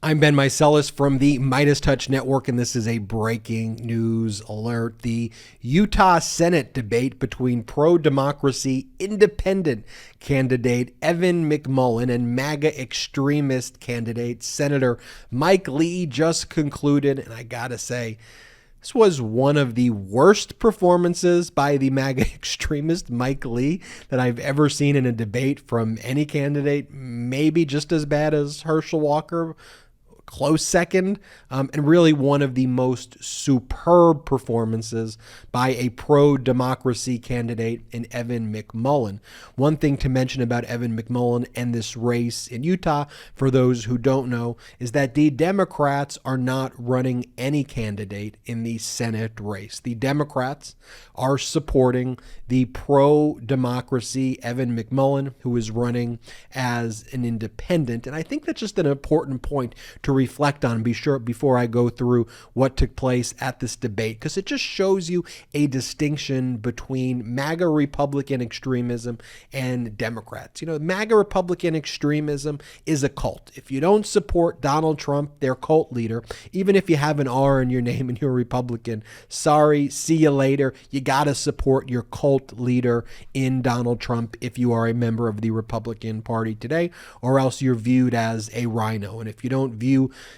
I'm Ben Meiselas from the MeidasTouch Network, and this is a breaking news alert. The Utah Senate debate between pro-democracy independent candidate Evan McMullin and MAGA extremist candidate Senator Mike Lee just concluded, and I gotta say, this was one of the worst performances by the MAGA extremist Mike Lee that I've ever seen in a debate from any candidate, maybe just as bad as Herschel Walker, close second, and really one of the most superb performances by a pro-democracy candidate in Evan McMullin. One thing to mention about Evan McMullin and this race in Utah, for those who don't know, is that the Democrats are not running any candidate in the Senate race. The Democrats are supporting the pro-democracy Evan McMullin, who is running as an independent. And I think that's just an important point to reflect on before I go through what took place at this debate, because it just shows you a distinction between MAGA Republican extremism and Democrats. You know, MAGA Republican extremism is a cult. If you don't support Donald Trump, their cult leader, even if you have an R in your name and you're a Republican, sorry, see you later. You got to support your cult leader in Donald Trump if you are a member of the Republican Party today, or else you're viewed as a rhino. And if you don't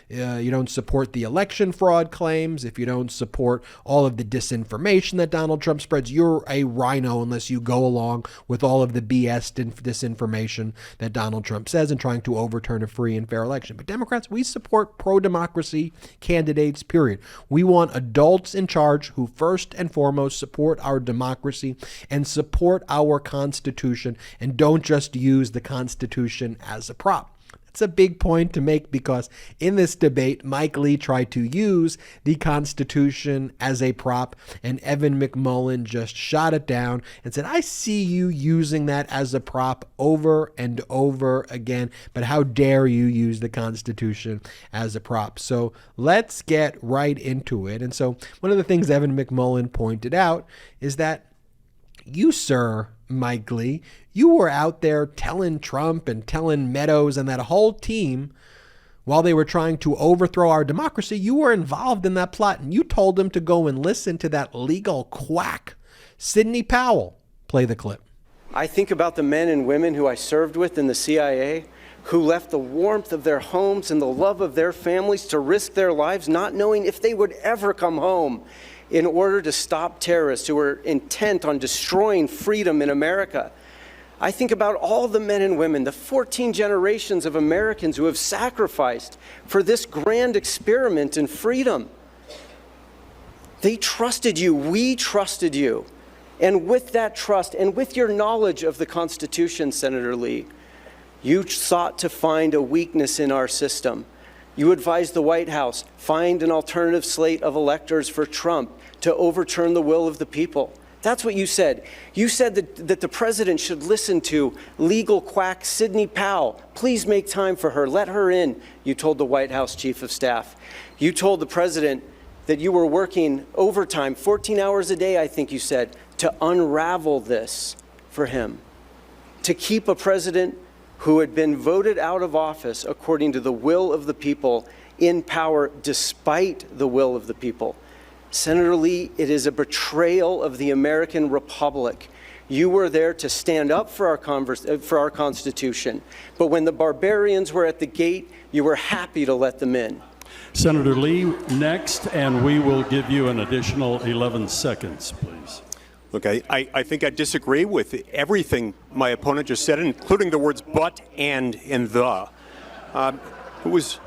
you don't support the election fraud claims, if you don't support all of the disinformation that Donald Trump spreads, you're a rhino unless you go along with all of the BS disinformation that Donald Trump says and trying to overturn a free and fair election. But Democrats, we support pro-democracy candidates, period. We want adults in charge who first and foremost support our democracy and support our Constitution and don't just use the Constitution as a prop. It's a big point to make because in this debate, Mike Lee tried to use the Constitution as a prop, and Evan McMullin just shot it down and said, I see you using that as a prop over and over again, but how dare you use the Constitution as a prop? So let's get right into it. And so one of the things Evan McMullin pointed out is that you, sir, Mike Lee, you were out there telling Trump and telling Meadows and that whole team while they were trying to overthrow our democracy, you were involved in that plot, and you told them to go and listen to that legal quack, Sidney Powell. Play the clip. I think about the men and women who I served with in the CIA, who left the warmth of their homes and the love of their families to risk their lives, not knowing if they would ever come home, in order to stop terrorists who were intent on destroying freedom in America. I think about all the men and women, the 14 generations of Americans who have sacrificed for this grand experiment in freedom. They trusted you. We trusted you. And with that trust and with your knowledge of the Constitution, Senator Lee, you sought to find a weakness in our system. You advised the White House, find an alternative slate of electors for Trump to overturn the will of the people. That's what you said. You said that the president should listen to legal quack Sidney Powell. Please make time for her. Let her in, you told the White House chief of staff. You told the president that you were working overtime, 14 hours a day, I think you said, to unravel this for him, to keep a president who had been voted out of office according to the will of the people in power despite the will of the people. Senator Lee, it is a betrayal of the American Republic. You were there to stand up for our Constitution, but when the barbarians were at the gate, you were happy to let them in. Senator Lee, next, and we will give you an additional 11 seconds, please. Look, I think I disagree with everything my opponent just said, including the words but, and the. It was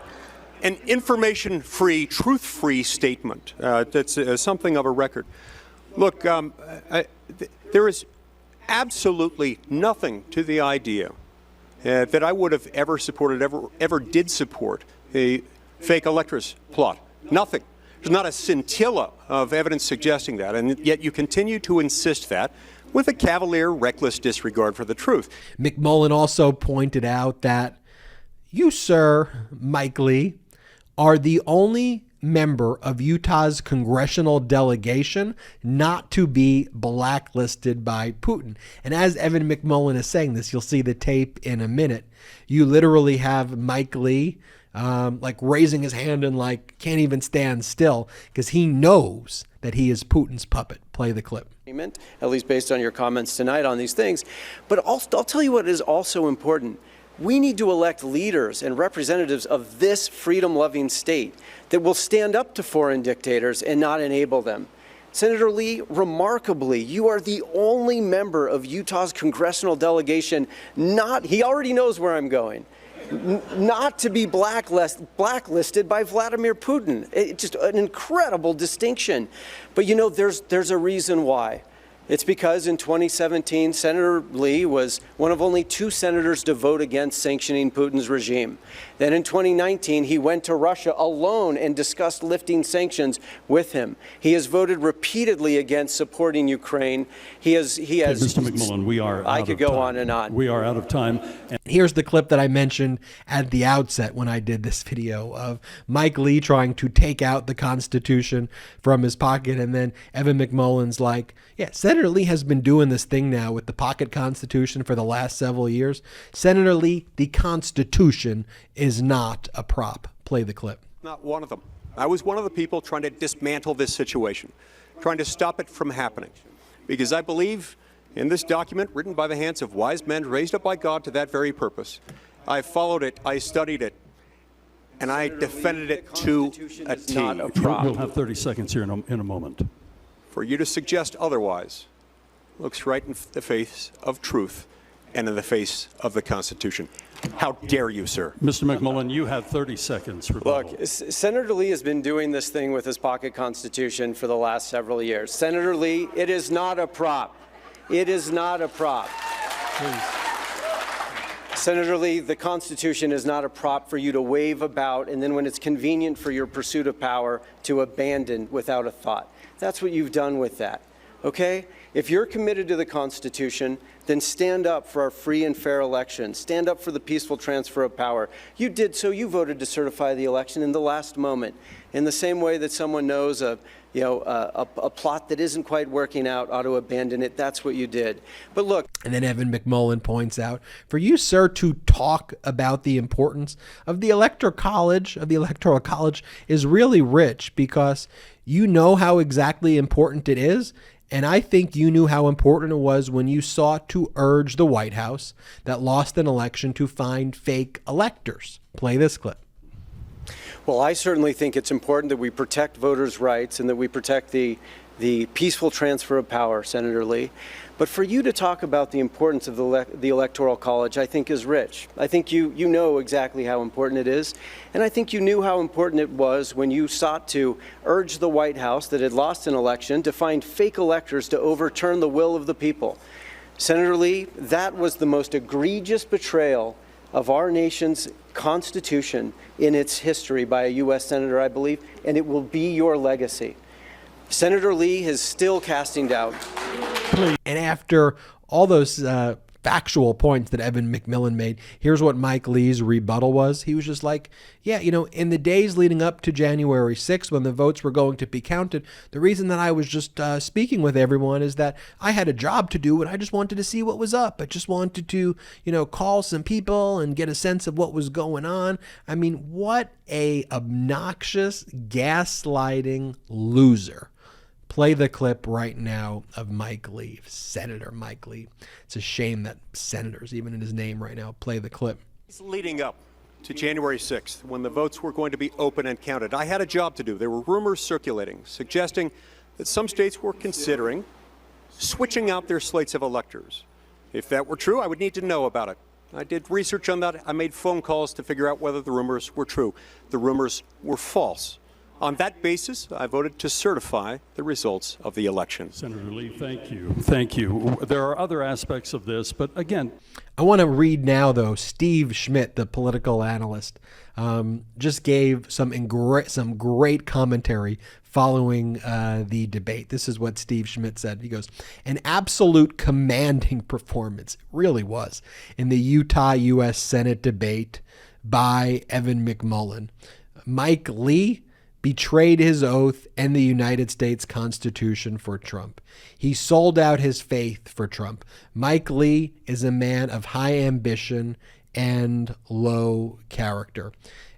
an information-free, truth-free statement. That's something of a record. Look, there is absolutely nothing to the idea that I would have ever supported, ever did support a fake electors plot. Nothing. There's not a scintilla of evidence suggesting that, and yet you continue to insist that with a cavalier, reckless disregard for the truth. McMullin also pointed out that you, sir, Mike Lee, are the only member of Utah's congressional delegation not to be blacklisted by Putin. And as Evan McMullin is saying this, you'll see the tape in a minute. You literally have Mike Lee like raising his hand and like can't even stand still because he knows that he is Putin's puppet. Play the clip. At least based on your comments tonight on these things. But I'll tell you what is also important. We need to elect leaders and representatives of this freedom-loving state that will stand up to foreign dictators and not enable them. Senator Lee, remarkably, you are the only member of Utah's congressional delegation he already knows where I'm going, not to be blacklisted by Vladimir Putin. It's just an incredible distinction. But you know, there's a reason why. It's because in 2017, Senator Lee was one of only 2 senators to vote against sanctioning Putin's regime. Then in 2019, he went to Russia alone and discussed lifting sanctions with him. He has voted repeatedly against supporting Ukraine. He has. Mr. McMullin, we are out of time. I could go on and on. We are out of time. Here's the clip that I mentioned at the outset when I did this video of Mike Lee trying to take out the Constitution from his pocket. And then Evan McMullin's like, yeah, Senator Lee has been doing this thing now with the pocket Constitution for the last several years. Senator Lee, the Constitution is not a prop. Play the clip. Not one of them. I was one of the people trying to dismantle this situation, trying to stop it from happening, because I believe in this document written by the hands of wise men raised up by God to that very purpose. I followed it, I studied it, and I defended it to a T. We'll have 30 seconds here in a moment. For you to suggest otherwise looks right in the face of truth and in the face of the Constitution. How dare you, sir? Mr. McMullin, you have 30 seconds. Rebuttal. Look, Senator Lee has been doing this thing with his pocket Constitution for the last several years. Senator Lee, it is not a prop. It is not a prop. Please. Senator Lee, the Constitution is not a prop for you to wave about and then when it's convenient for your pursuit of power to abandon without a thought. That's what you've done with that, okay? If you're committed to the Constitution, then stand up for our free and fair elections. Stand up for the peaceful transfer of power. You did so. You voted to certify the election in the last moment. In the same way that someone knows a plot that isn't quite working out ought to abandon it, that's what you did. But look. And then Evan McMullin points out, for you, sir, to talk about the importance of the Electoral College, is really rich because you know how exactly important it is. And I think you knew how important it was when you sought to urge the White House that lost an election to find fake electors. Play this clip. Well, I certainly think it's important that we protect voters' rights and that we protect the peaceful transfer of power, Senator Lee. But for you to talk about the importance of the Electoral College, I think is rich. I think you know exactly how important it is. And I think you knew how important it was when you sought to urge the White House that had lost an election to find fake electors to overturn the will of the people. Senator Lee, that was the most egregious betrayal of our nation's Constitution in its history by a U.S. Senator, I believe, and it will be your legacy. Senator Lee is still casting doubt. And after all those factual points that Evan McMullin made, here's what Mike Lee's rebuttal was. He was just like, yeah, you know, in the days leading up to January 6th, when the votes were going to be counted, the reason that I was just speaking with everyone is that I had a job to do and I just wanted to see what was up. I just wanted to, you know, call some people and get a sense of what was going on. I mean, what a obnoxious, gaslighting loser. Play the clip right now of Mike Lee, Senator Mike Lee. It's a shame that senator's even in his name right now. Play the clip. Leading up to January 6th, when the votes were going to be open and counted, I had a job to do. There were rumors circulating suggesting that some states were considering switching out their slates of electors. If that were true, I would need to know about it. I did research on that. I made phone calls to figure out whether the rumors were true. The rumors were false. On that basis, I voted to certify the results of the election. Senator Lee, thank you. Thank you. There are other aspects of this, but again, I want to read now, though, Steve Schmidt, the political analyst, just gave some great commentary following the debate. This is what Steve Schmidt said. He goes, an absolute commanding performance, it really was, in the Utah U.S. Senate debate by Evan McMullin. Mike Lee betrayed his oath and the United States Constitution for Trump. He sold out his faith for Trump. Mike Lee is a man of high ambition and low character.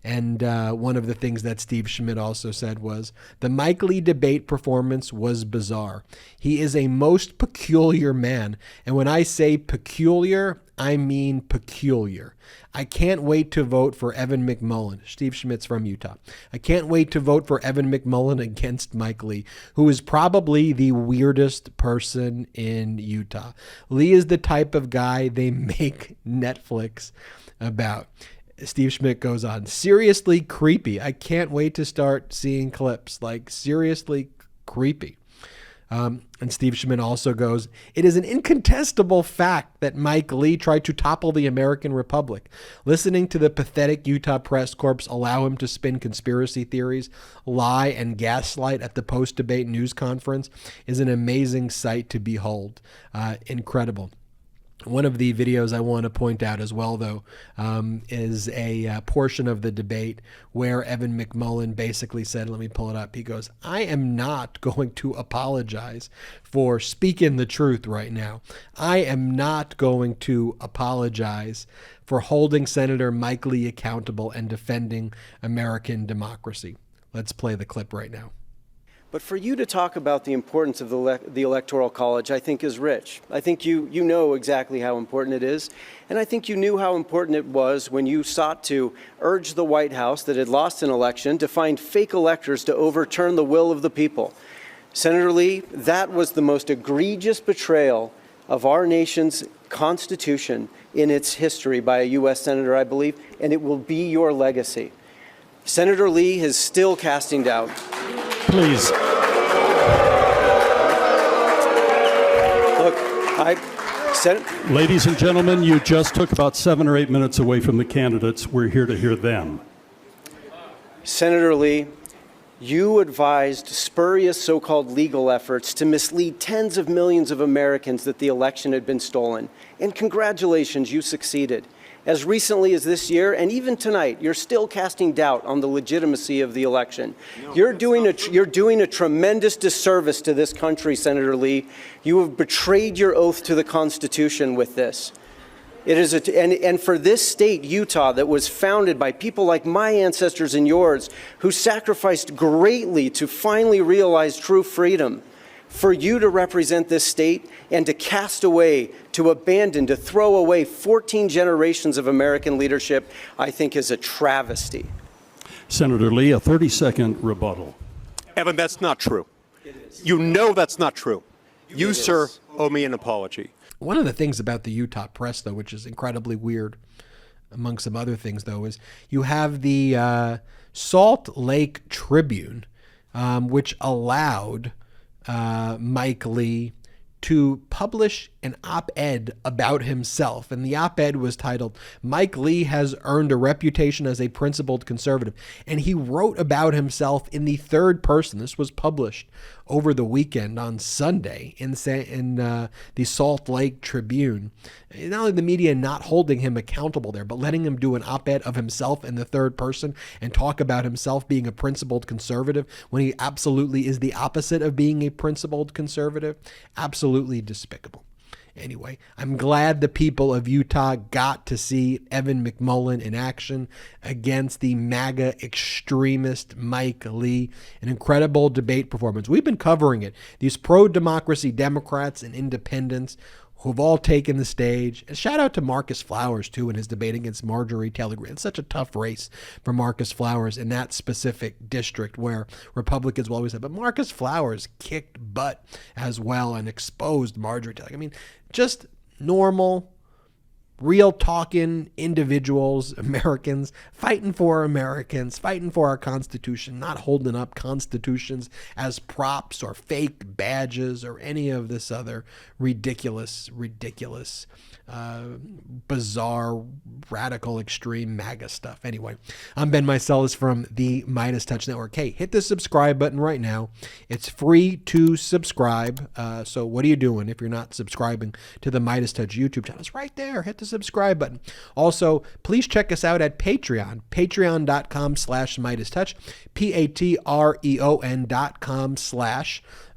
And one of the things that Steve Schmidt also said was, the Mike Lee debate performance was bizarre. He is a most peculiar man. And when I say peculiar, I mean peculiar. I can't wait to vote for Evan McMullin. Steve Schmidt's from Utah. I can't wait to vote for Evan McMullin against Mike Lee, who is probably the weirdest person in Utah. Lee is the type of guy they make Netflix about. Steve Schmidt goes on, seriously creepy. I can't wait to start seeing clips. Like, seriously creepy. And Steve Schmidt also goes, it is an incontestable fact that Mike Lee tried to topple the American Republic. Listening to the pathetic Utah press corps allow him to spin conspiracy theories, lie, and gaslight at the post-debate news conference is an amazing sight to behold. Incredible. One of the videos I want to point out as well, though, is a portion of the debate where Evan McMullin basically said, let me pull it up. He goes, I am not going to apologize for speaking the truth right now. I am not going to apologize for holding Senator Mike Lee accountable and defending American democracy. Let's play the clip right now. But for you to talk about the importance of the Electoral College, I think is rich. I think you know exactly how important it is. And I think you knew how important it was when you sought to urge the White House that had lost an election to find fake electors to overturn the will of the people. Senator Lee, that was the most egregious betrayal of our nation's Constitution in its history by a U.S. Senator, I believe, and it will be your legacy. Senator Lee is still casting doubt. Please. Look, Ladies and gentlemen, you just took about 7 or 8 minutes away from the candidates. We're here to hear them. Senator Lee, you advised spurious so-called legal efforts to mislead tens of millions of Americans that the election had been stolen. And congratulations, you succeeded. As recently as this year, and even tonight, you're still casting doubt on the legitimacy of the election. No, you're doing a tremendous disservice to this country, Senator Lee. You have betrayed your oath to the Constitution with this. It is and for this state, Utah, that was founded by people like my ancestors and yours, who sacrificed greatly to finally realize true freedom. For you to represent this state and to cast away, to abandon, to throw away 14 generations of American leadership, I think is a travesty. Senator Lee, a 30-second rebuttal. Evan, that's not true. You know that's not true. You, sir, owe me an apology. One of the things about the Utah press, though, which is incredibly weird, among some other things, though, is you have the Salt Lake Tribune, which allowed Mike Lee to publish an op-ed about himself. And the op-ed was titled, Mike Lee has earned a reputation as a principled conservative. And he wrote about himself in the third person. This was published over the weekend on Sunday in the Salt Lake Tribune. Not only the media not holding him accountable there, but letting him do an op-ed of himself in the third person and talk about himself being a principled conservative when he absolutely is the opposite of being a principled conservative. Absolutely despicable. Anyway, I'm glad the people of Utah got to see Evan McMullin in action against the MAGA extremist Mike Lee. An incredible debate performance. We've been covering it. These pro-democracy Democrats and independents who've all taken the stage. And shout out to Marcus Flowers, too, in his debate against Marjorie Taylor Greene. It's such a tough race for Marcus Flowers in that specific district where Republicans will always have. But Marcus Flowers kicked butt as well and exposed Marjorie Taylor. I mean, just normal, real talking individuals, Americans, fighting for our Constitution, not holding up constitutions as props or fake badges or any of this other ridiculous, bizarre, radical, extreme MAGA stuff. Anyway, I'm Ben Meiselas from the MeidasTouch Network. Hey, hit the subscribe button right now. It's free to subscribe. So what are you doing if you're not subscribing to the MeidasTouch YouTube channel? It's right there. Hit the subscribe button. Also, please check us out at Patreon, patreon.com/MeidasTouch, patreon.com/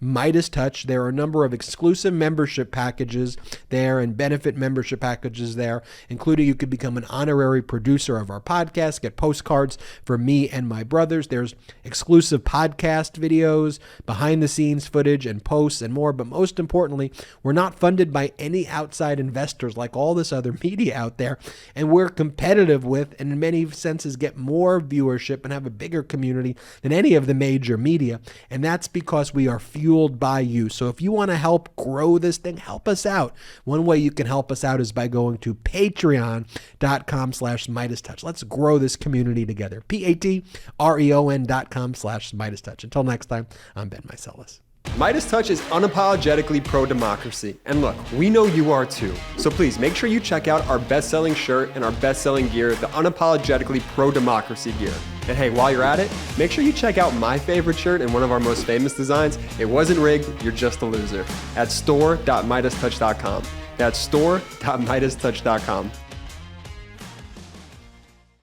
MeidasTouch. There are a number of exclusive membership packages there and benefit membership packages there, including you could become an honorary producer of our podcast, get postcards for me and my brothers. There's exclusive podcast videos, behind the scenes footage and posts and more. But most importantly, we're not funded by any outside investors like all this other media out there. And we're competitive with, and in many senses get more viewership and have a bigger community than any of the major media. And that's because we are fueled by you. So if you want to help grow this thing, help us out. One way you can help us out is by going to patreon.com/MeidasTouch. Let's grow this community together. patreon.com/MeidasTouch. Until next time, I'm Ben Meiselas. MeidasTouch is unapologetically pro-democracy. And look, we know you are too. So please make sure you check out our best-selling shirt and our best-selling gear, the unapologetically pro-democracy gear. And hey, while you're at it, make sure you check out my favorite shirt and one of our most famous designs. It wasn't rigged, you're just a loser. At store.MeidasTouch.com. That's store.MeidasTouch.com.